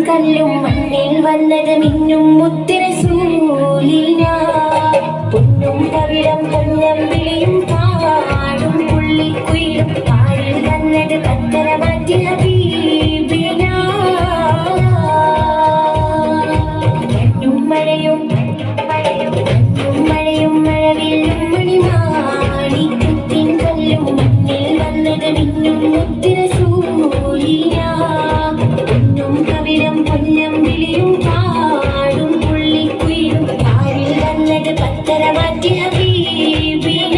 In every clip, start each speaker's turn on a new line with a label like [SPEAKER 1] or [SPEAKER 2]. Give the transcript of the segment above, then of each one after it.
[SPEAKER 1] കല്ലും മണ്ണിൽ വന്നത് മിന്നും മുത്തുറസൂലിന പൊന്നും പവിഴം പൊന്നം വിളിയും പാടും പുള്ളിക്കുയിലും പാരിൽ വന്നത് പത്തര മാറ്റി ഹബീബിന മഞ്ഞും മഴയും മഴവില്ലും മണിമാണിക്കത്തിൻ കല്ലും മണ്ണിൽ വന്നത് മിന്നും മുത്തുറസൂലിന പൊന്നും പവിഴം പൊന്നം വിളിയും പാടും പുള്ളിക്കുയിലും പാരിൽ വന്നത് പത്തര മാറ്റി ഹബീബിന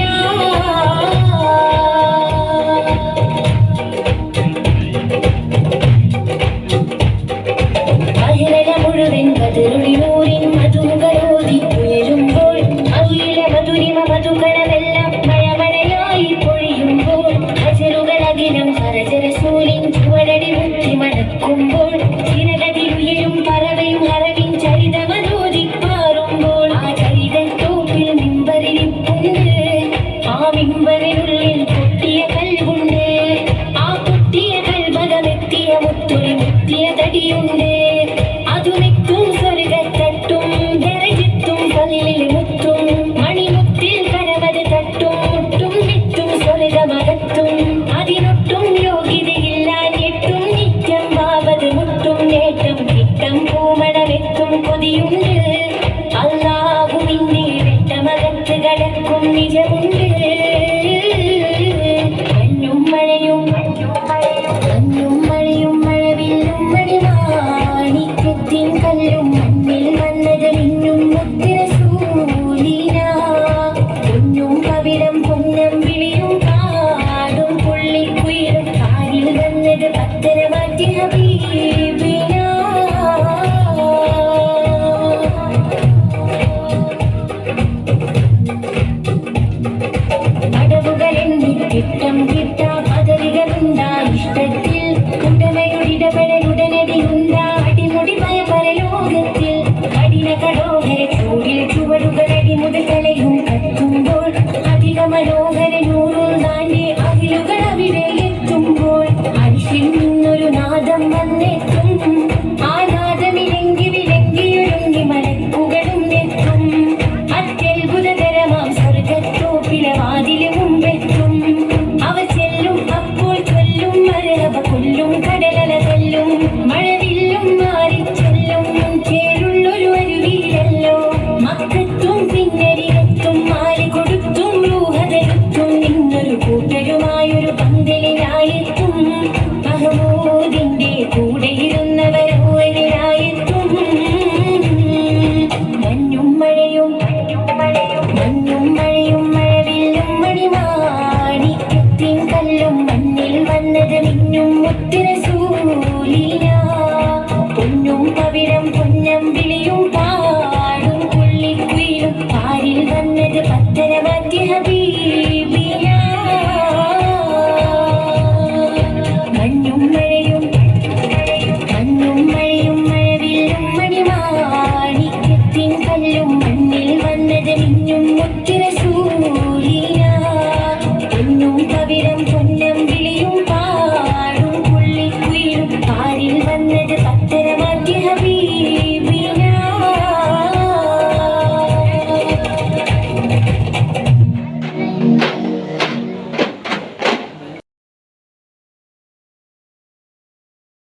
[SPEAKER 1] അഹിരല മുഴുവൻ ബദറുളിനൂരിൻ മധുകളോതി ഉയരുമ്പോൾ അഹില മധുരിമ മധുകളമെല്ലാം മഴമഴയായി പൊഴിയുമ്പോൾ അജറുകളകിലും ഹരജരസൂലിൻ ചുവടടി മുത്തി മണക്കുമ്പോൾ ചിരകതിരുയരും പറവയും ഹറവിൻ ചരിതമനോദി പാറുമ്പോൾ ആ ചരിതത്തോപ്പിൽ മിമ്പറിരിപ്പുണ്ട് ആ മിമ്പറിനുള്ളിൽ പൊട്ടിയ കൽവുണ്ട് ആ പൊട്ടിയ കൽവകമെത്തിയ മുത്തൊളി മുത്തിയ തടിയുണ്ട് അതുമെത്തും സ്വർഗത്തട്ടും ദരജത്തും പല്ലിൽ മുത്തും മണിമുത്തിൽ കരവത് തട്ടും മുട്ടും വിത്തും സ്വർഗമകത്തും അതിനൊട്ടും യോഗ്യതയില്ലാഞ്ഞിട്ടും നിത്യം ഭാവത് മുട്ടും നേട്ടം കിട്ടം പൂമണമെത്തും കൊതിയുണ്ട് അല്ലാഹുവിന്റെ വെട്ടമകത്ത് കടക്കും നിജമുണ്ട് മഞ്ഞും മഴയും മഴവില്ലും മണിമാണിക്കത്തിൻ കല്ലും മണ്ണിൽ വന്നത് മിന്നും മുത്തുറസൂലിന പൊന്നും പവിഴം പൊന്നം വിളിയും പാടും പുള്ളിക്കുയിലും പാരിൽ വന്നത് പത്തര മാറ്റി ഹബീബിന കിട്ടം കിട്ടാ പദവികളുണ്ടാ ഇഷ്ടത്തിൽ ഉടമയുടപെടലുടനടിയുണ്ടാ അടിമുടി ഭയപരലോകത്തിൽ കഠിന കടോഹര ചൂടിൽ ചുവടുകളടി മുതൽ തലയും കത്തുമ്പോൾ അധിക മനോഹര നൂറും താണ്ടി അകിലുകൾ അവിടെ എത്തുമ്പോൾ അരിശിൽ നിന്നൊരു നാദം വന്നെത്തും